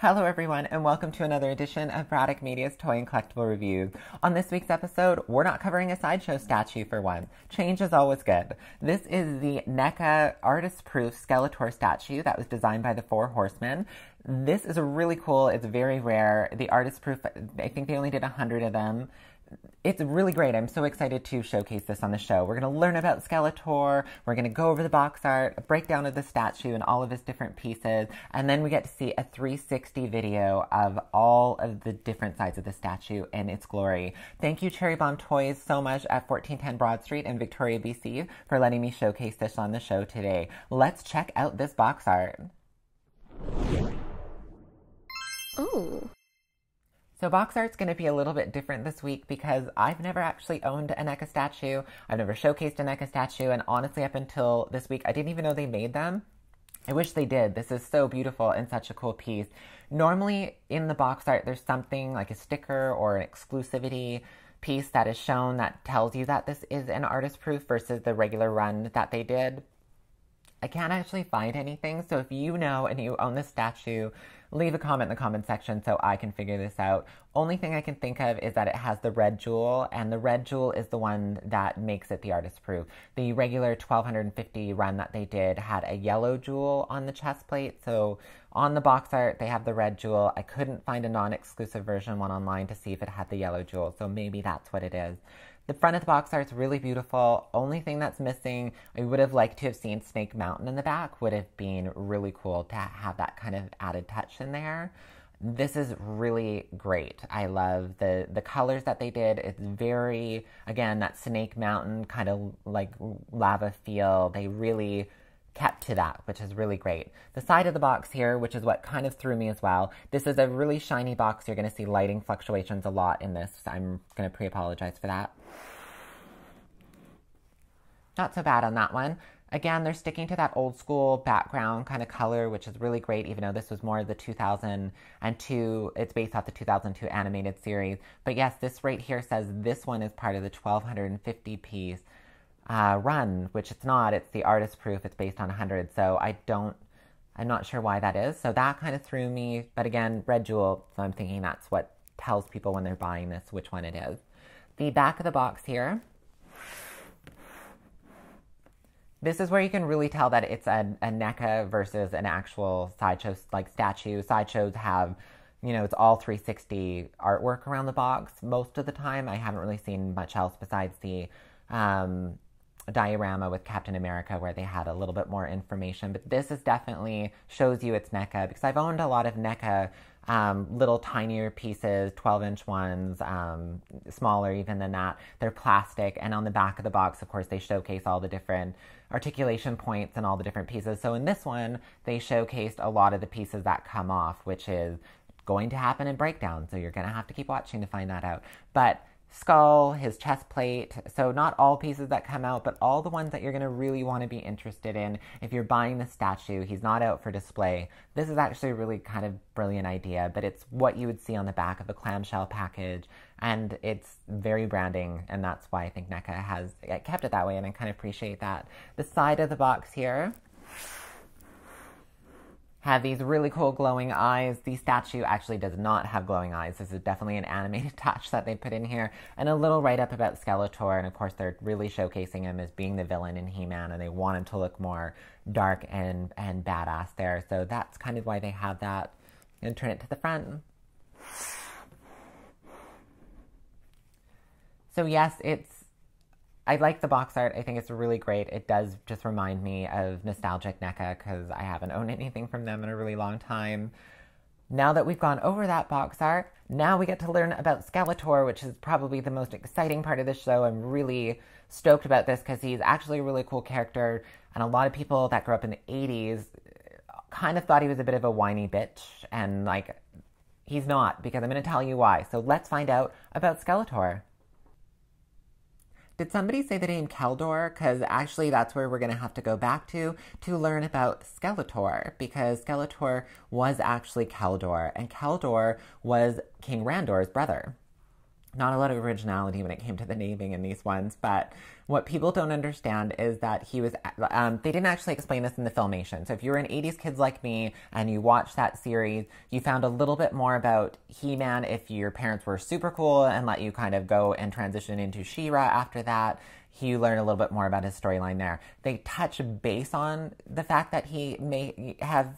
Hello everyone, and welcome to another edition of Braddock Media's Toy and Collectible Reviews. On this week's episode, we're not covering a sideshow statue for one. Change is always good. This is the Neca artist-proof Skeletor statue that was designed by the Four Horsemen. This is really cool. It's very rare. The artist-proof, I think they only did 100 of them. It's really great. I'm so excited to showcase this on the show. We're going to learn about Skeletor, we're going to go over the box art, a breakdown of the statue and all of his different pieces, and then we get to see a 360 video of all of the different sides of the statue in its glory. Thank you, Cherry Bomb Toys, so much at 1410 Broad Street in Victoria, BC, for letting me showcase this on the show today. Let's check out this box art. Ooh. So box art's going to be a little bit different this week because I've never actually owned a Neca statue. I've never showcased a Neca statue, and honestly, up until this week, I didn't even know they made them. I wish they did. This is so beautiful and such a cool piece. Normally, in the box art, there's something like a sticker or an exclusivity piece that is shown that tells you that this is an artist proof versus the regular run that they did. I can't actually find anything, so if you know and you own this statue, leave a comment in the comment section so I can figure this out. Only thing I can think of is that it has the red jewel, and the red jewel is the one that makes it the artist proof. The regular 1250 run that they did had a yellow jewel on the chest plate, so on the box art they have the red jewel. I couldn't find a non-exclusive version one online to see if it had the yellow jewel, so maybe that's what it is. The front of the box art's really beautiful. Only thing that's missing, I would have liked to have seen Snake Mountain in the back. Would have been really cool to have that kind of added touch in there. This is really great. I love the colors that they did. It's very, again, that Snake Mountain kind of like lava feel. They really kept to that, which is really great. The side of the box here, which is what kind of threw me as well, this is a really shiny box. You're going to see lighting fluctuations a lot in this. I'm going to pre-apologize for that. Not so bad on that one. Again, they're sticking to that old school background kind of color, which is really great, even though this was more of the 2002, it's based off the 2002 animated series. But yes, this right here says this one is part of the 1250 piece run, which it's not. It's the artist proof. It's based on 100, so I'm not sure why that is. So that kind of threw me, but again, red jewel, so I'm thinking that's what tells people when they're buying this which one it is. The back of the box here, this is where you can really tell that it's a Neca versus an actual sideshow like statue. Sideshows have, you know, it's all 360 artwork around the box most of the time. I haven't really seen much else besides the diorama with Captain America where they had a little bit more information. But this is definitely shows you it's Neca, because I've owned a lot of Neca little tinier pieces, 12-inch ones, smaller even than that. They're plastic, and on the back of the box, of course, they showcase all the different articulation points and all the different pieces. So in this one, they showcased a lot of the pieces that come off, which is going to happen in breakdown, so you're going to have to keep watching to find that out. But skull, his chest plate, so not all pieces that come out, but all the ones that you're going to really want to be interested in if you're buying the statue. He's not out for display. This is actually a really kind of brilliant idea, but it's what you would see on the back of a clamshell package, and it's very branding, and that's why I think Neca has kept it that way, and I kind of appreciate that. The side of the box here have these really cool glowing eyes. The statue actually does not have glowing eyes. This is definitely an animated touch that they put in here. And a little write-up about Skeletor, and of course they're really showcasing him as being the villain in He-Man, and they want him to look more dark and badass there. So that's kind of why they have that. I'm going to turn it to the front. So yes, I like the box art. I think it's really great. It does just remind me of nostalgic Neca because I haven't owned anything from them in a really long time. Now that we've gone over that box art, now we get to learn about Skeletor, which is probably the most exciting part of the show. I'm really stoked about this because he's actually a really cool character, and a lot of people that grew up in the 80s kind of thought he was a bit of a whiny bitch, and like, he's not, because I'm going to tell you why. So let's find out about Skeletor. Did somebody say the name Keldor? Because actually that's where we're going to have to go back to learn about Skeletor, because Skeletor was actually Keldor, and Keldor was King Randor's brother. not a lot of originality when it came to the naming in these ones, but what people don't understand is that he was, they didn't actually explain this in the Filmation. So if you were an 80s kids like me and you watched that series, you found a little bit more about He-Man if your parents were super cool and let you kind of go and transition into She-Ra after that. You learn a little bit more about his storyline there. They touch base on the fact that he may have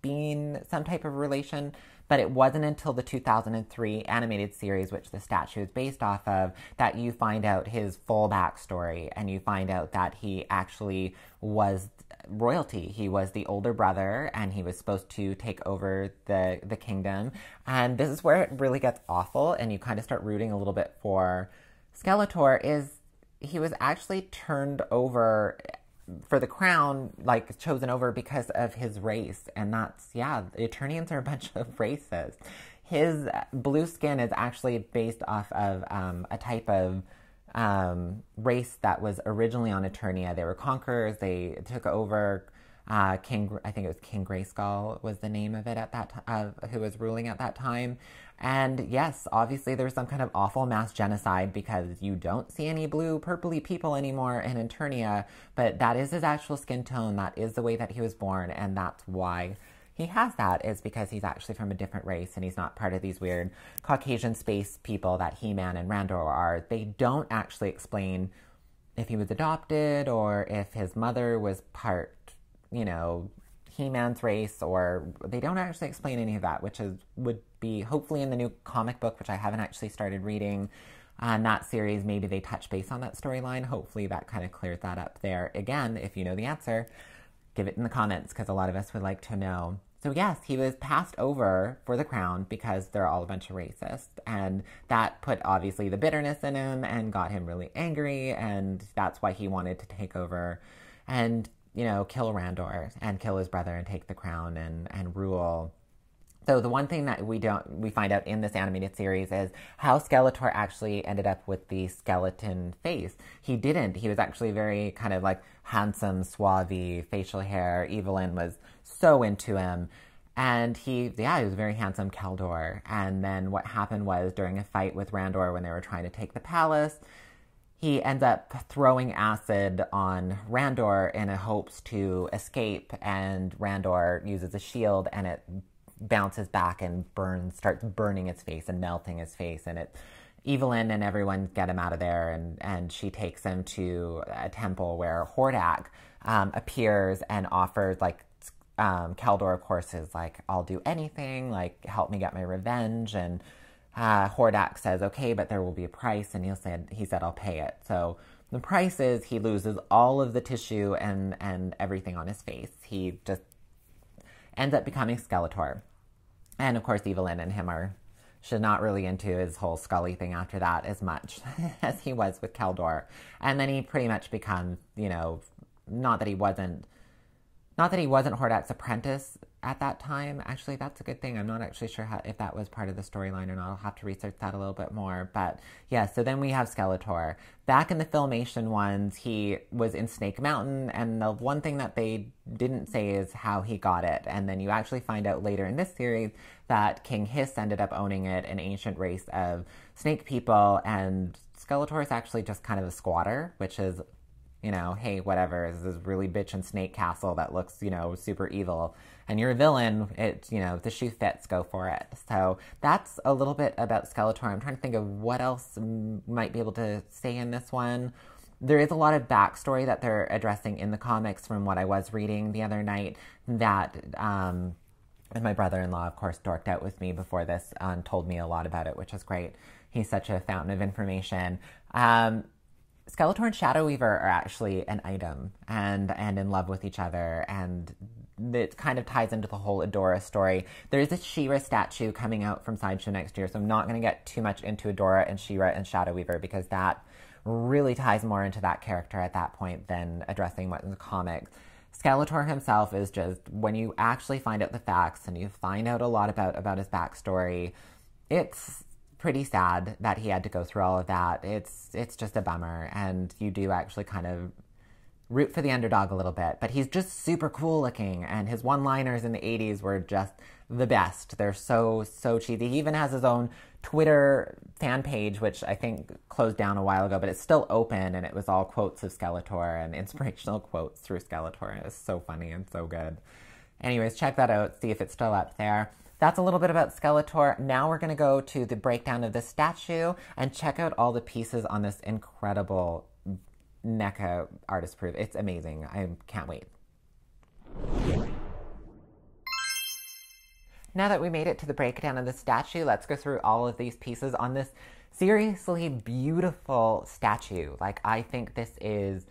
been some type of relation, but it wasn't until the 2003 animated series, which the statue is based off of, that you find out his full backstory, and you find out that he actually was royalty. He was the older brother, and he was supposed to take over the kingdom. And this is where it really gets awful, and you kind of start rooting a little bit for Skeletor. Is he was actually turned over for the crown, like chosen over because of his race. And that's, yeah, the Eternians are a bunch of races. His blue skin is actually based off of a type of race that was originally on Eternia. They were conquerors. They took over King, I think it was King Grayskull was the name of it at that who was ruling at that time. And yes, obviously there's some kind of awful mass genocide because you don't see any blue, purpley people anymore in Eternia, but that is his actual skin tone. That is the way that he was born, and that's why he has that, is because he's actually from a different race and he's not part of these weird Caucasian space people that He-Man and Randor are. They don't actually explain if he was adopted or if his mother was part, He-Man's race, or they don't actually explain any of that, which would be hopefully in the new comic book, which I haven't actually started reading on that series. Maybe they touch base on that storyline. Hopefully that kind of clears that up there. Again, if you know the answer, give it in the comments because a lot of us would like to know. So yes, he was passed over for the crown because they're all a bunch of racists, and that put obviously the bitterness in him and got him really angry, and that's why he wanted to take over and kill Randor and kill his brother and take the crown and rule. So the one thing that we find out in this animated series is how Skeletor actually ended up with the skeleton face. He didn't. He was actually very kind of like handsome, suave, facial hair. Evelyn was so into him. And he was a very handsome Keldor. And then what happened was during a fight with Randor when they were trying to take the palace, he ends up throwing acid on Randor in hopes to escape, and Randor uses a shield and it bounces back and starts burning his face and melting his face, and Evelyn and everyone get him out of there, and she takes him to a temple where Hordak appears and offers, Keldor, of course, is like, I'll do anything, help me get my revenge, and Hordak says, okay, but there will be a price, and he said, I'll pay it. So the price is he loses all of the tissue and everything on his face. He just ends up becoming Skeletor. And of course, Evelyn and him she's not really into his whole Scully thing after that as much as he was with Keldor. And then he pretty much becomes, not that he wasn't Hordak's apprentice at that time. Actually, that's a good thing. I'm not actually sure if that was part of the storyline or not. I'll have to research that a little bit more. But yeah, so then we have Skeletor. Back in the Filmation ones, he was in Snake Mountain, and the one thing that they didn't say is how he got it. And then you actually find out later in this series that King Hiss ended up owning it, an ancient race of snake people, and Skeletor is actually just kind of a squatter, which is, hey, whatever, this is really bitch and snake castle that looks, super evil. And you're a villain, the shoe fits, go for it. So that's a little bit about Skeletor. I'm trying to think of what else might be able to say in this one. There is a lot of backstory that they're addressing in the comics from what I was reading the other night that, and my brother-in-law, of course, dorked out with me before this and told me a lot about it, which is great. He's such a fountain of information. Skeletor and Shadow Weaver are actually an item and in love with each other, and it kind of ties into the whole Adora story. There's a She-Ra statue coming out from Sideshow next year, so I'm not going to get too much into Adora and She-Ra and Shadow Weaver because that really ties more into that character at that point than addressing what's in the comics. Skeletor himself is just, when you actually find out the facts and you find out a lot about his backstory, it's pretty sad that he had to go through all of that. It's just a bummer, and you do actually kind of root for the underdog a little bit. But he's just super cool looking, and his one-liners in the 80s were just the best. They're so cheesy. He even has his own Twitter fan page, which I think closed down a while ago, but it's still open, and it was all quotes of Skeletor and inspirational quotes through Skeletor. It was so funny and so good. Anyways, check that out, see if it's still up there. That's a little bit about Skeletor. Now we're going to go to the breakdown of the statue and check out all the pieces on this incredible Neca artist proof. It's amazing. I can't wait. Now that we made it to the breakdown of the statue, let's go through all of these pieces on this seriously beautiful statue. Like, I think this is...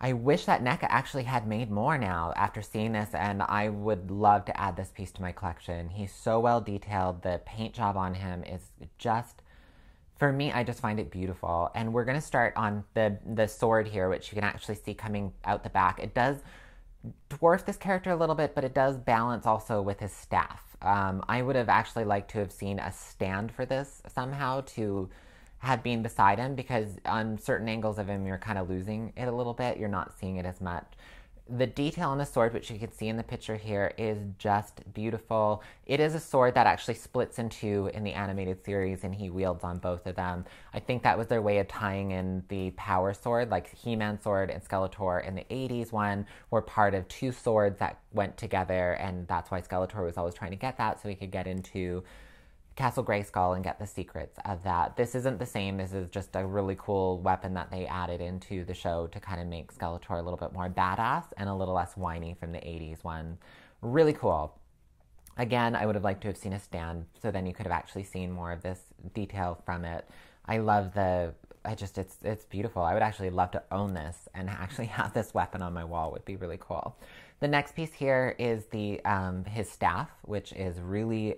I wish that Neca actually had made more now after seeing this, and I would love to add this piece to my collection. He's so well detailed. The paint job on him is just... For me, I just find it beautiful. And we're going to start on the sword here, which you can actually see coming out the back. It does dwarf this character a little bit, but it does balance also with his staff. I would have actually liked to have seen a stand for this somehow to have been beside him, because on certain angles of him, you're kind of losing it a little bit. You're not seeing it as much. The detail on the sword, which you can see in the picture here, is just beautiful. It is a sword that actually splits in two in the animated series, and he wields on both of them. I think that was their way of tying in the power sword, like He-Man sword and Skeletor in the 80s one were part of two swords that went together, and that's why Skeletor was always trying to get that, so he could get into Castle Grayskull and get the secrets of that. This isn't the same. This is just a really cool weapon that they added into the show to kind of make Skeletor a little bit more badass and a little less whiny from the 80s one. Really cool. Again, I would have liked to have seen a stand, so then you could have actually seen more of this detail from it. I love it's beautiful. I would actually love to own this and actually have this weapon on my wall. Would be really cool. The next piece here is the his staff, which is really...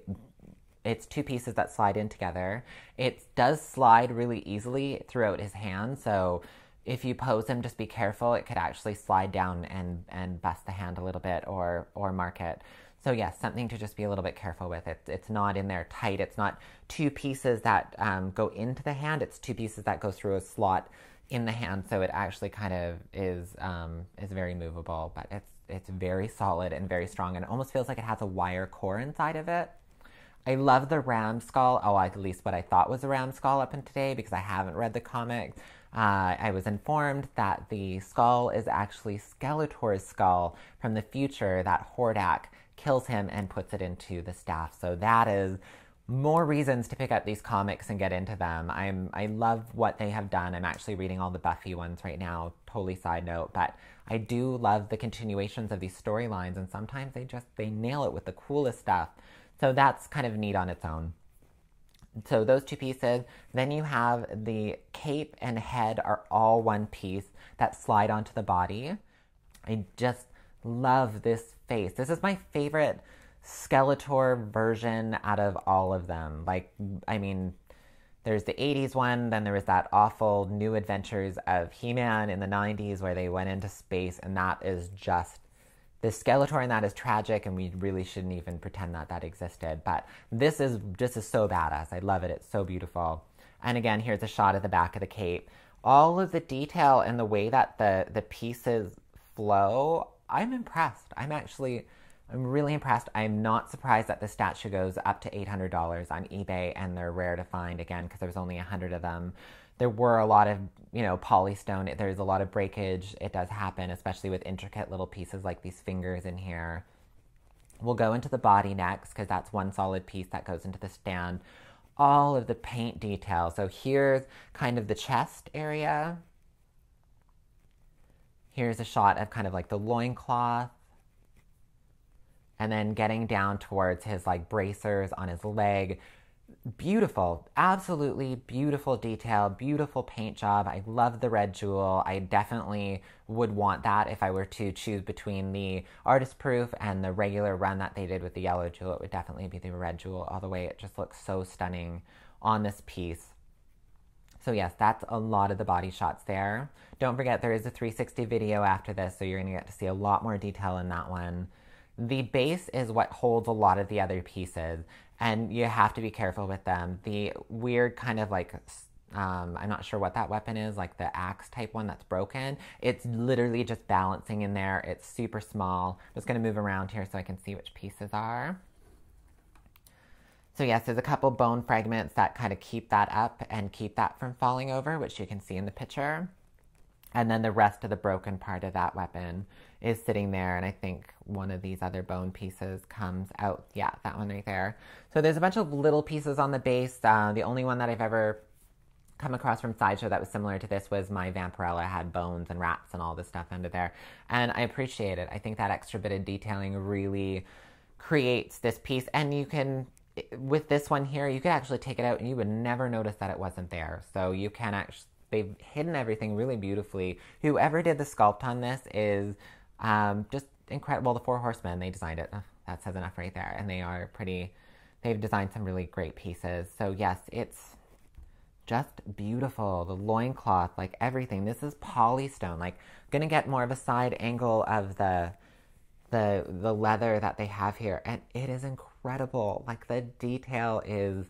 It's two pieces that slide in together. It does slide really easily throughout his hand, so if you pose him, just be careful. It could actually slide down and bust the hand a little bit or mark it. So yes, something to just be a little bit careful with. It's not in there tight. It's not two pieces that go into the hand. It's two pieces that go through a slot in the hand, so it actually kind of is very movable, but it's very solid and very strong, and it almost feels like it has a wire core inside of it. I love the ram skull, at least what I thought was a ram skull up until today, because I haven't read the comic. I was informed that the skull is actually Skeletor's skull from the future, that Hordak kills him and puts it into the staff. So that is more reasons to pick up these comics and get into them. I love what they have done. I'm actually reading all the Buffy ones right now, totally side note, but I do love the continuations of these storylines, and sometimes they nail it with the coolest stuff. So that's kind of neat on its own. So those two pieces. Then you have the cape and head are all one piece that slide onto the body. I just love this face. This is my favorite Skeletor version out of all of them. Like, I mean, there's the 80s one, then there was that awful New Adventures of He-Man in the 90s where they went into space, and that is just... The Skeletor in that is tragic, and we really shouldn't even pretend that existed. But this is so badass. I love it. It's so beautiful. And again, here's a shot of the back of the cape. All of the detail and the way that the pieces flow, I'm impressed. I'm really impressed. I'm not surprised that the statue goes up to $800 on eBay, and they're rare to find, again, because there's only 100 of them. There were a lot of, polystone. There's a lot of breakage. It does happen, especially with intricate little pieces like these fingers in here. We'll go into the body next, because that's one solid piece that goes into the stand. All of the paint detail. So here's kind of the chest area. Here's a shot of kind of like the loincloth. And then getting down towards his like bracers on his leg. Beautiful, absolutely beautiful detail, beautiful paint job. I love the red jewel. I definitely would want that if I were to choose between the artist proof and the regular run that they did with the yellow jewel. It would definitely be the red jewel all the way. It just looks so stunning on this piece. So yes, that's a lot of the body shots there. Don't forget there is a 360 video after this, so you're going to get to see a lot more detail in that one. The base is what holds a lot of the other pieces, and you have to be careful with them. The weird kind of like I'm not sure what that weapon is, like the axe type one that's broken. It's literally just balancing in there. It's super small. I'm just going to move around here so I can see which pieces are. So yes, there's a couple bone fragments that kind of keep that up and keep that from falling over, which you can see in the picture. And then the rest of the broken part of that weapon is sitting there, and I think one of these other bone pieces comes out. Yeah, that one right there. So there's a bunch of little pieces on the base. The only one that I've ever come across from Sideshow that was similar to this was my Vampirella. Had bones and rats and all this stuff under there, and I appreciate it. I think that extra bit of detailing really creates this piece, and you can, with this one here, you could actually take it out and you would never notice that it wasn't there. So you can actually, they've hidden everything really beautifully. Whoever did the sculpt on this is just incredible. The Four Horsemen, they designed it. That says enough right there. And they are pretty, they've designed some really great pieces. So yes, it's just beautiful. The loincloth, like everything. This is polystone. Like, I'm gonna get more of a side angle of the leather that they have here, and it is incredible. Like, the detail is,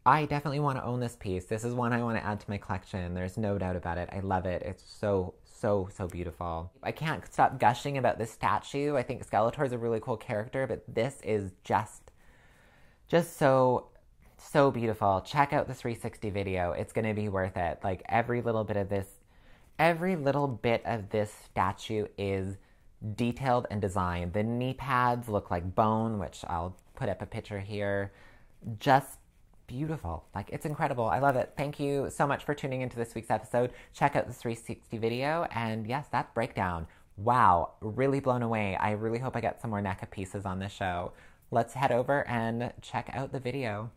I definitely want to own this piece. This is one I want to add to my collection. There's no doubt about it. I love it. It's so beautiful. I can't stop gushing about this statue. I think Skeletor is a really cool character, but this is just so beautiful. Check out the 360 video. It's going to be worth it. Like, every little bit of this statue is detailed and designed. The knee pads look like bone, which I'll put up a picture here. Just beautiful. Like, it's incredible. I love it. Thank you so much for tuning into this week's episode. Check out the 360 video, and yes, that breakdown. Wow, really blown away. I really hope I get some more Neca pieces on this show. Let's head over and check out the video.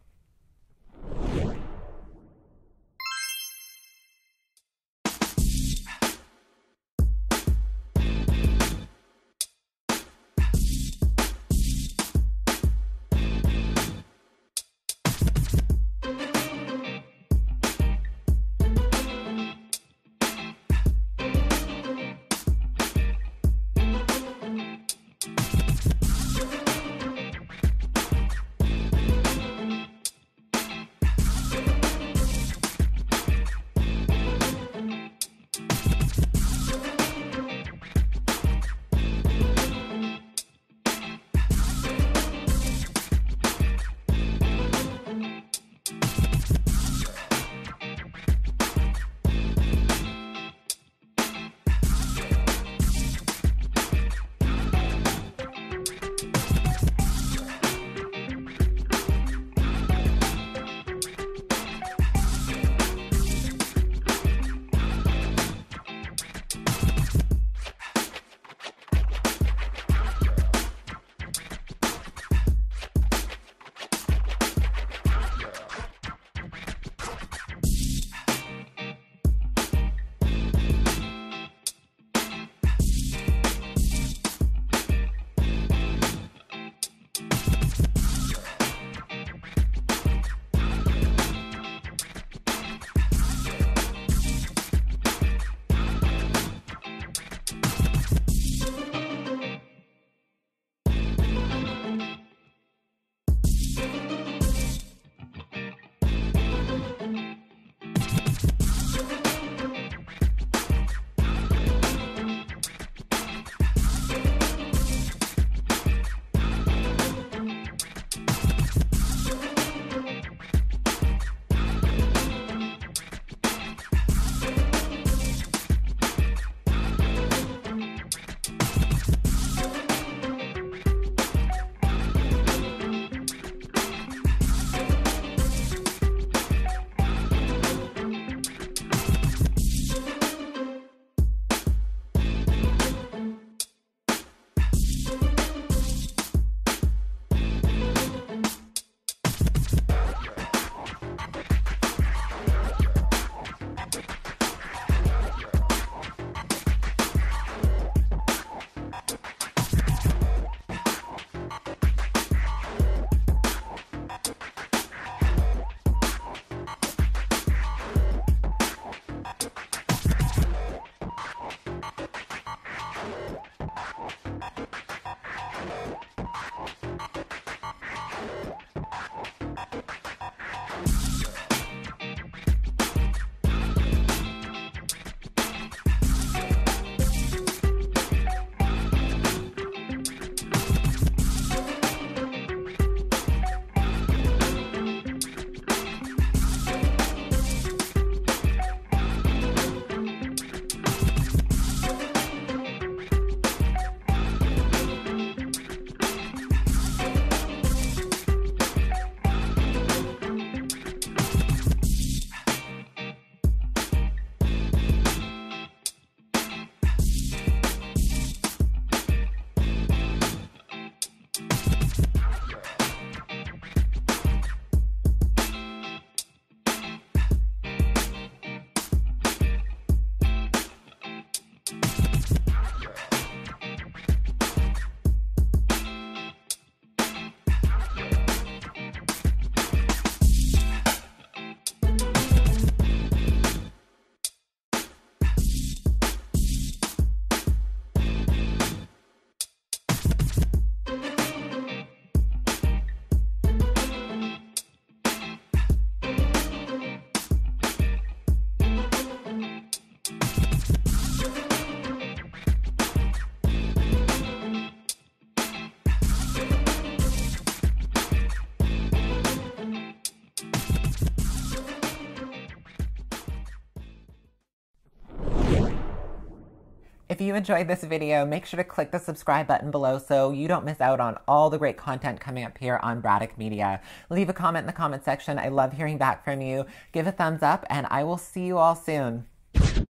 If you enjoyed this video, make sure to click the subscribe button below so you don't miss out on all the great content coming up here on Braddock Media. Leave a comment in the comment section. I love hearing back from you. Give a thumbs up, and I will see you all soon.